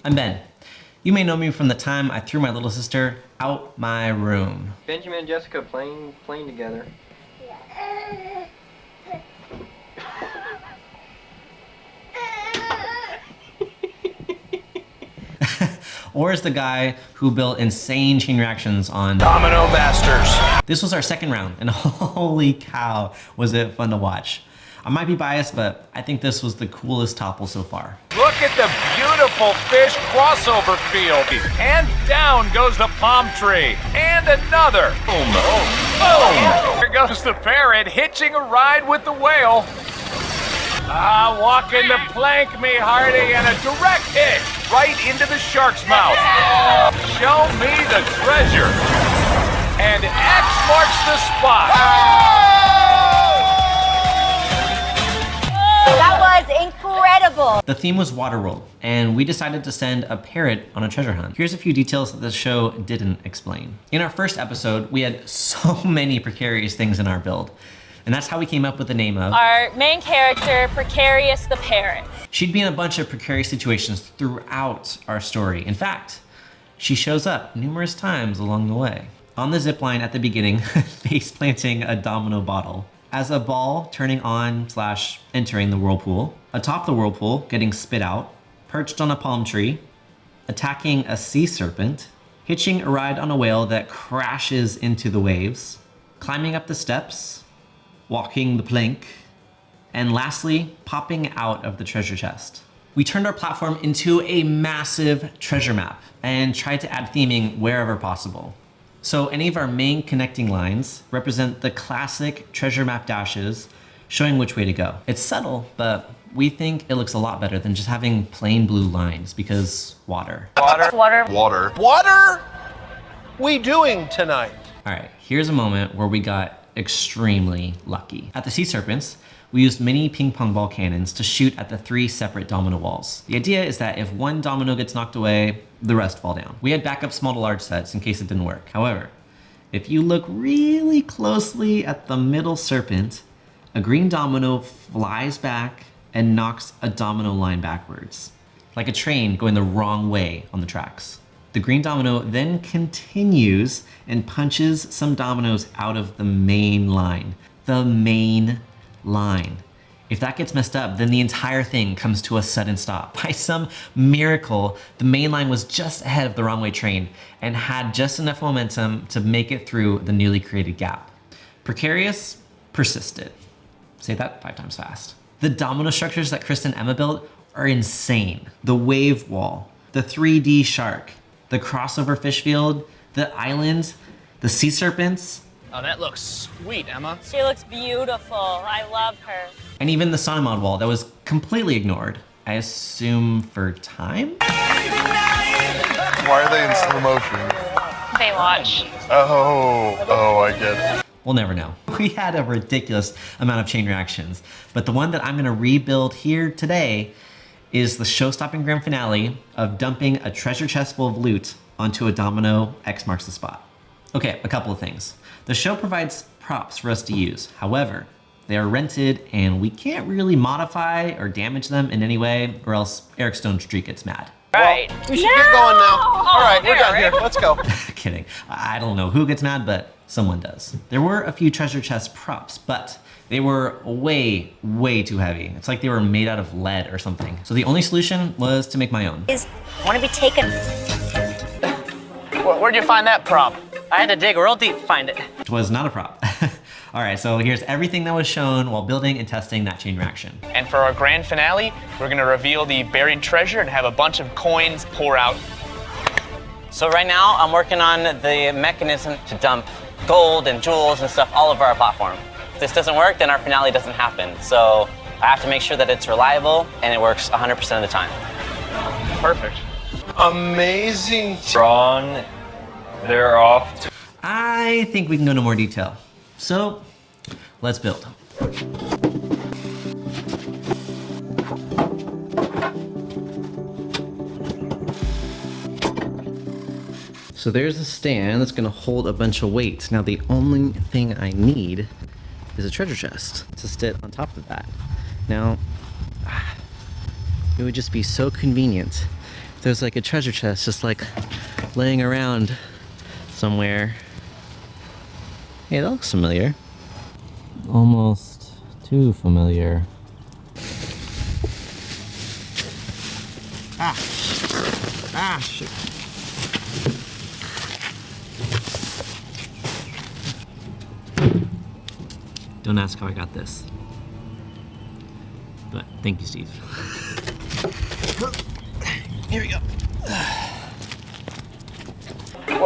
I'm Ben. You may know me from the time I threw my little sister out my room. Benjamin and Jessica playing together. Or as the guy who built insane chain reactions on Domino Masters. This was our second round, and holy cow, was it fun to watch. I might be biased, but I think this was the coolest topple so far. Look at the beautiful fish crossover field. And down goes the palm tree. And another. Boom. Boom. Here goes the parrot hitching a ride with the whale. Walking the plank, me hearty, and a direct hit right into the shark's mouth. Show me the treasure. And X marks the spot. That was incredible. The theme was Waterworld, and we decided to send a parrot on a treasure hunt. Here's a few details that the show didn't explain. In our first episode, we had so many precarious things in our build, and that's how we came up with the name of our main character, Precarious the Parrot. She'd be in a bunch of precarious situations throughout our story. In fact, she shows up numerous times along the way. On the zip line at the beginning, face planting a Domino bottle. As a ball turning on / entering the whirlpool, atop the whirlpool getting spit out, perched on a palm tree, attacking a sea serpent, hitching a ride on a whale that crashes into the waves, climbing up the steps, walking the plank, and lastly, popping out of the treasure chest. We turned our platform into a massive treasure map and tried to add theming wherever possible. So any of our main connecting lines represent the classic treasure map dashes showing which way to go. It's subtle, but we think it looks a lot better than just having plain blue lines because water. Water? We doing tonight? All right, here's a moment where we got extremely lucky. At the sea serpents, we used mini ping pong ball cannons to shoot at the 3 separate domino walls. The idea is that if one domino gets knocked away, the rest fall down. We had backup small to large sets in case it didn't work. However, if you look really closely at the middle serpent, a green domino flies back and knocks a domino line backwards, like a train going the wrong way on the tracks. The green domino then continues and punches some dominoes out of the main line. The main line. If that gets messed up, then the entire thing comes to a sudden stop. By some miracle, the main line was just ahead of the wrong way train and had just enough momentum to make it through the newly created gap. Precarious persisted. Say that 5 times fast. The domino structures that Chris and Emma built are insane. The wave wall, the 3D shark, the crossover fish field, the island, the sea serpents. Oh, that looks sweet, Emma. She looks beautiful. I love her. And even the Sonimod wall that was completely ignored. I assume for time? Why are they in slow motion? They watch. Oh, I get it. We'll never know. We had a ridiculous amount of chain reactions, but the one that I'm gonna rebuild here today is the show-stopping grand finale of dumping a treasure chest full of loot onto a domino. X marks the spot. Okay, a couple of things. The show provides props for us to use. However, they are rented and we can't really modify or damage them in any way or else Eric Stone Street gets mad. Right. We should get going now. All right, we're done here. Let's go. Kidding. I don't know who gets mad, but someone does. There were a few treasure chest props, but they were way, way too heavy. It's like they were made out of lead or something. So the only solution was to make my own. I want to be taken. Where'd you find that prop? I had to dig real deep to find it. It was not a prop. All right, so here's everything that was shown while building and testing that chain reaction. And for our grand finale, we're gonna reveal the buried treasure and have a bunch of coins pour out. So right now, I'm working on the mechanism to dump gold and jewels and stuff all over our platform. If this doesn't work, then our finale doesn't happen. So I have to make sure that it's reliable and it works 100% of the time. Perfect. Amazing. Ron, they're off to... I think we can go into more detail. So let's build. So there's a stand that's gonna hold a bunch of weights. Now the only thing I need is a treasure chest to sit on top of that. Now, it would just be so convenient there's like a treasure chest just like laying around somewhere. Hey, that looks familiar. Almost too familiar. Shoot. Don't ask how I got this. But thank you, Steve. Here we go.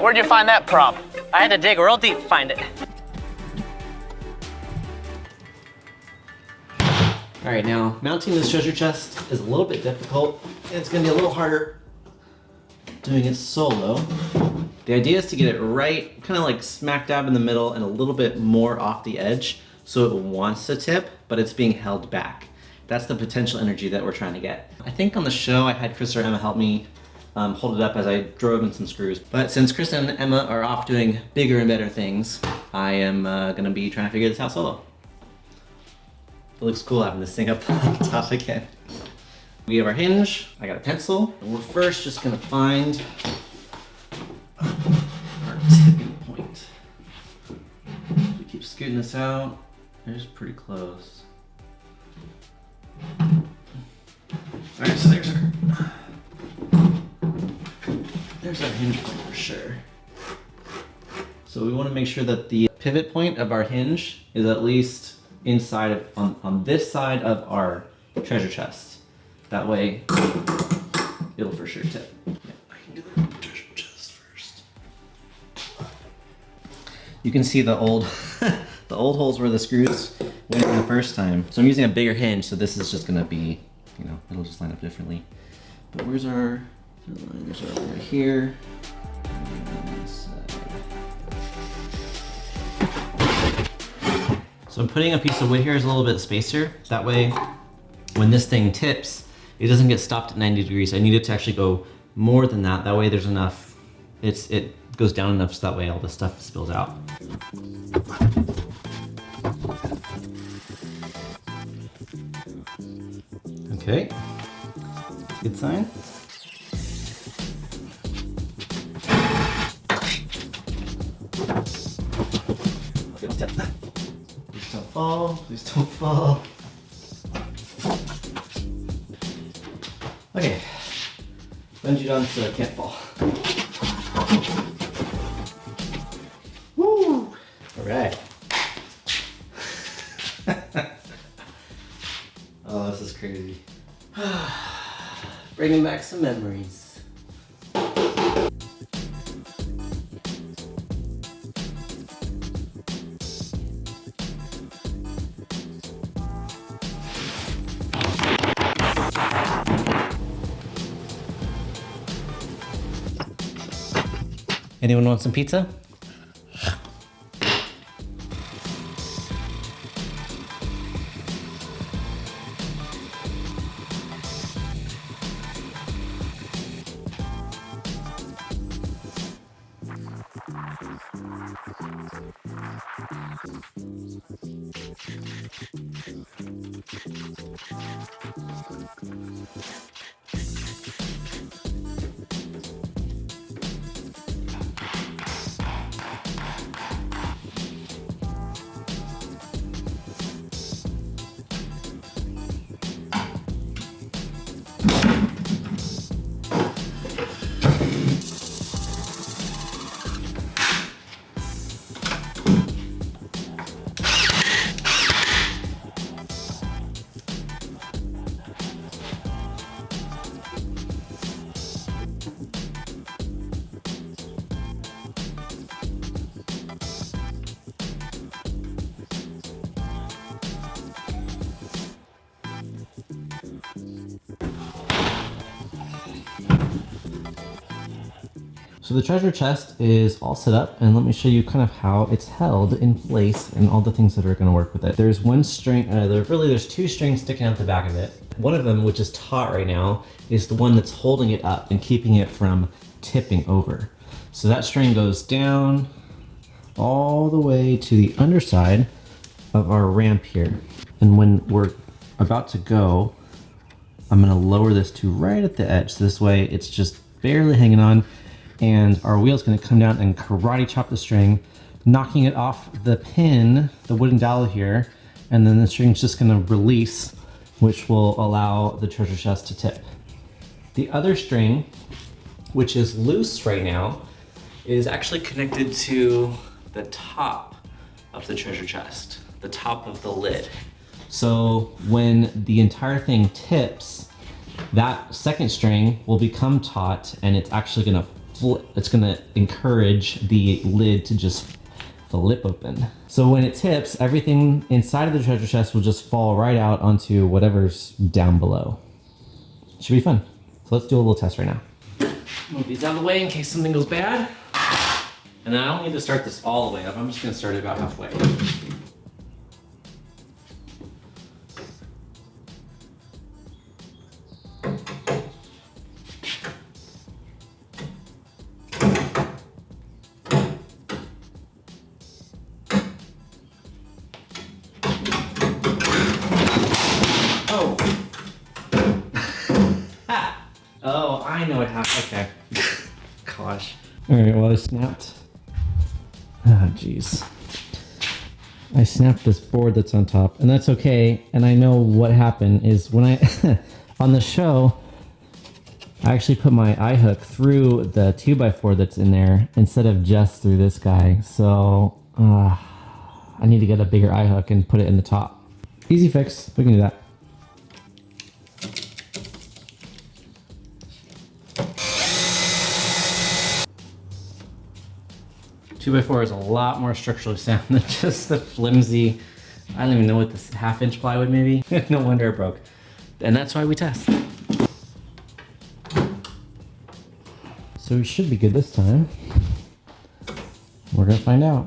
Where'd you find that prop? I had to dig real deep to find it. All right, now mounting this treasure chest is a little bit difficult. And it's gonna be a little harder doing it solo. The idea is to get it right, kind of like smack dab in the middle and a little bit more off the edge so it wants to tip, but it's being held back. That's the potential energy that we're trying to get. I think on the show I had Chris or Emma help me hold it up as I drove in some screws. But since Chris and Emma are off doing bigger and better things, I am gonna be trying to figure this out solo. It looks cool having this thing up on top again. We have our hinge, I got a pencil, and we're first just gonna find our tipping point. We keep scooting this out. It's pretty close. Alright, so there's our hinge point for sure. So we want to make sure that the pivot point of our hinge is at least inside of, on this side of our treasure chest. That way, it'll for sure tip. Yeah, I can do the treasure chest first. You can see the old, the old holes where the screws went in the first time. So I'm using a bigger hinge, so this is just gonna be, you know, it'll just line up differently. But where's our line? There's our right here. And on this side. So I'm putting a piece of wood here as a little bit of spacer. That way, when this thing tips, it doesn't get stopped at 90 degrees. I need it to actually go more than that. That way there's enough, it goes down enough so that way all the stuff spills out. Okay, good sign. Please don't fall, please don't fall. Okay, bungee on so I can't fall. Woo! All right. Oh, this is crazy. Bringing back some memories. Anyone want some pizza? So the treasure chest is all set up, and let me show you kind of how it's held in place and all the things that are going to work with it. There's one string, there's two strings sticking out the back of it. One of them, which is taut right now, is the one that's holding it up and keeping it from tipping over. So that string goes down all the way to the underside of our ramp here. And when we're about to go I'm gonna lower this to right at the edge. So this way it's just barely hanging on, and our wheel's gonna come down and karate chop the string, knocking it off the pin, the wooden dowel here, and then the string's just gonna release, which will allow the treasure chest to tip. The other string, which is loose right now, is actually connected to the top of the treasure chest, the top of the lid. So when the entire thing tips, that second string will become taut, and it's actually gonna flip, it's gonna encourage the lid to just flip open. So when it tips, everything inside of the treasure chest will just fall right out onto whatever's down below. Should be fun. So let's do a little test right now. Move these out of the way in case something goes bad. And then I don't need to start this all the way up. I'm just gonna start it about halfway. Oh. Oh, I know what happened. Okay. Gosh. All right, well, I snapped. Ah, jeez. I snapped this board that's on top, and that's okay. And I know what happened is when I, on the show, I actually put my eye hook through the 2x4 that's in there instead of just through this guy. So I need to get a bigger eye hook and put it in the top. Easy fix, we can do that. Two by four is a lot more structurally sound than just the flimsy, I don't even know what this half-inch plywood maybe. No wonder it broke. And that's why we test. So we should be good this time. We're gonna find out.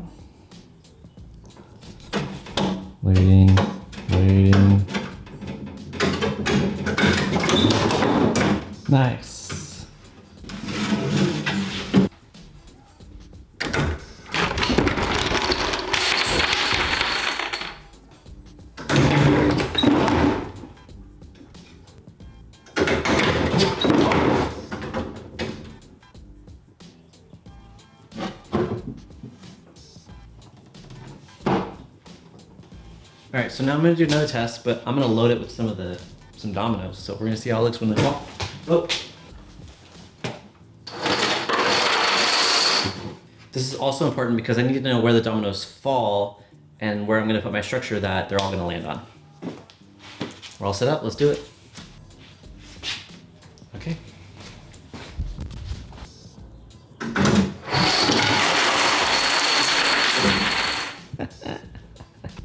Waiting, waiting. Nice. All right, so now I'm gonna do another test, but I'm gonna load it with some Dominoes. So we're gonna see how it looks when they fall. Oh. This is also important because I need to know where the Dominoes fall and where I'm gonna put my structure that they're all gonna land on. We're all set up, let's do it. Okay.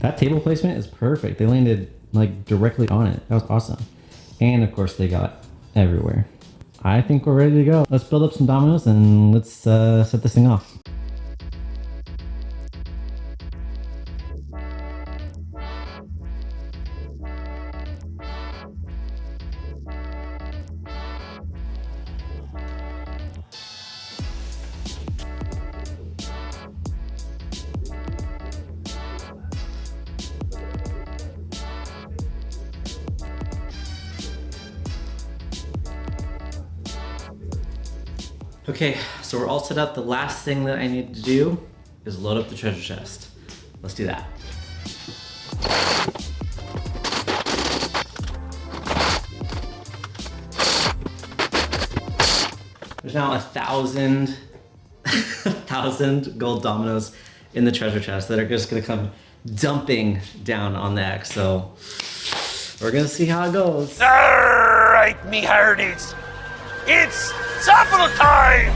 That table placement is perfect. They landed like directly on it. That was awesome. And of course they got everywhere. I think we're ready to go. Let's build up some Dominoes and let's set this thing off. Okay, so we're all set up. The last thing that I need to do is load up the treasure chest. Let's do that. There's now 1,000 gold Dominoes in the treasure chest that are just gonna come dumping down on the X. So we're gonna see how it goes. All right, me hearties. It's topple time!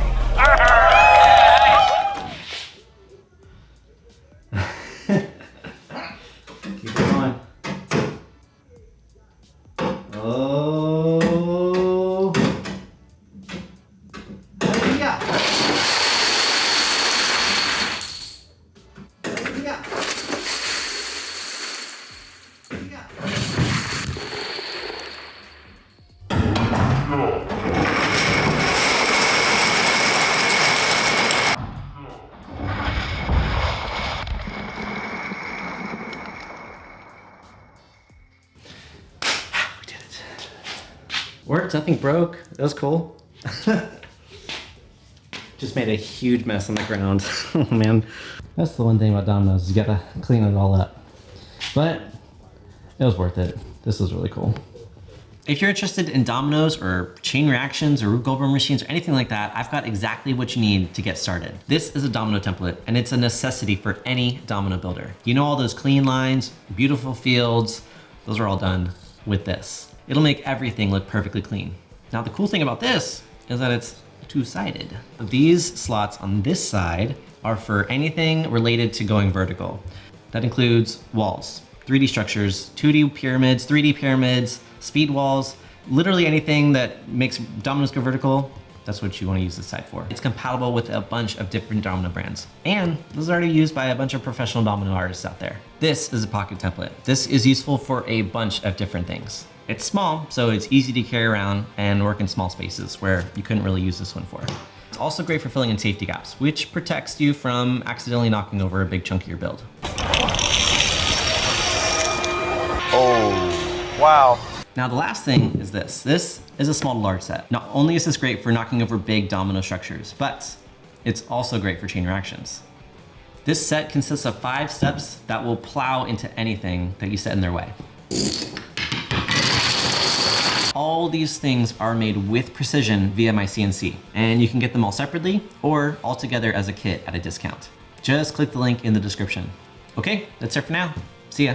Keep it going. Oh. Yeah. Worked, nothing broke. It was cool. Just made a huge mess on the ground. Oh man. That's the one thing about Domino's, you gotta clean it all up. But it was worth it. This was really cool. If you're interested in Dominoes or chain reactions or Rube Goldberg machines or anything like that, I've got exactly what you need to get started. This is a domino template, and it's a necessity for any domino builder. You know all those clean lines, beautiful fields, those are all done with this. It'll make everything look perfectly clean. Now the cool thing about this is that it's two-sided. These slots on this side are for anything related to going vertical. That includes walls, 3D structures, 2D pyramids, 3D pyramids, speed walls, literally anything that makes Dominoes go vertical, that's what you want to use this side for. It's compatible with a bunch of different domino brands. And this is already used by a bunch of professional domino artists out there. This is a pocket template. This is useful for a bunch of different things. It's small, so it's easy to carry around and work in small spaces where you couldn't really use this one for. It's also great for filling in safety gaps, which protects you from accidentally knocking over a big chunk of your build. Oh, wow. Now the last thing is this. This is a small to large set. Not only is this great for knocking over big domino structures, but it's also great for chain reactions. This set consists of 5 steps that will plow into anything that you set in their way. All these things are made with precision via my CNC, and you can get them all separately or all together as a kit at a discount. Just click the link in the description. Okay, that's it for now. See ya.